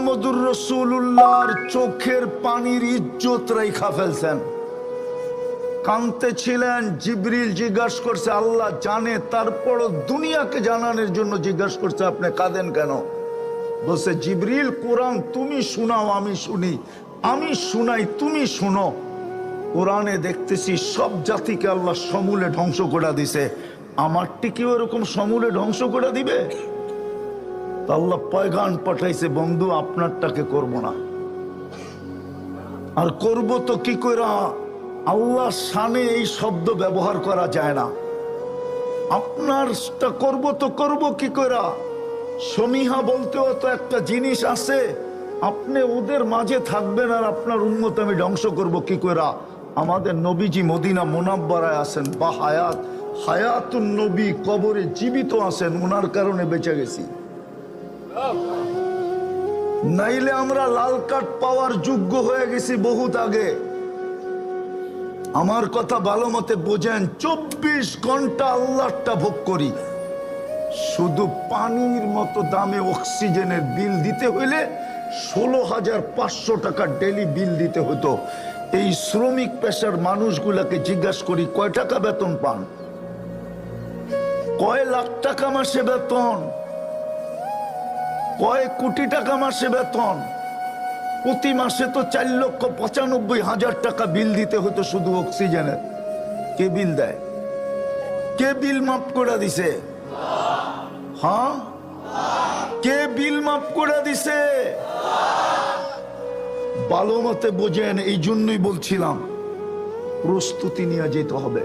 মুহাম্মদুর রাসূলুল্লাহর চোখের পানির ইজ্জত রাইখা ফেলছেন। কাঁদতে ছিলেন, জিবরিল জিজ্ঞাসা করছে, আল্লাহ জানে তারপরও দুনিয়াকে জানানোর জন্য জিজ্ঞাসা করছে, আপনি কাঁদেন কেন? বলছে, জিবরিল কোরআন তুমি শোনাও আমি শুনি, আমি শুনাই তুমি শুনো। কোরআনে দেখতেছি সব জাতিকে আল্লাহ সমূলে ধ্বংস করে দিছে, আমারটি কি ওরকম সমূলে ধ্বংস করে দিবে? আল্লাহ পয়গাম পাঠাইছে, বন্ধু আপনারটাকে করব না। আর করব তো কি কইরা? আল্লাহর শানে এই শব্দ ব্যবহার করা যায় না। আপনারটা করব তো করব কি কইরা? সমীহা বলতেও তো একটা জিনিস আছে, আপনি ওদের মাঝে থাকবেন আর আপনার উম্মত আমি ধ্বংস করব কি কইরা? আমাদের নবীজি মদিনা মুনাব্বারায় আছেন, বা হায়াতুন নবী কবরে জীবিত আছেন, ওনার কারণে বেঁচে গেছি। নাইলে আমরা লাল কার্ড পাওয়ার যোগ্য হয়ে গেছি বহুত আগে। আমার কথা ভালো মতে বোঝেন, 24 ঘন্টা আল্লাহটা ভোগ করি। শুধু পানির মতো দামে অক্সিজেনের বিল দিতে হইলে 16,500 টাকা ডেলি বিল দিতে হতো। এই শ্রমিক পেশার মানুষগুলাকে জিজ্ঞাসা করি, কয় টাকা বেতন পান? কয় লাখ টাকা মাসে বেতন? কয় কোটি টাকা মাসে বেতন? প্রতি মাসে তো 4,95,000 টাকা বিল দিতে হতো শুধু অক্সিজেনের। কে বিল দেয়? কে বিল মাফ করে দিছে? হ্যাঁ, কে বিল মাফ করে দিছে? ভালো মতে বোঝেন, এই জন্যই বলছিলাম প্রস্তুতি নিয়ে যেতে হবে।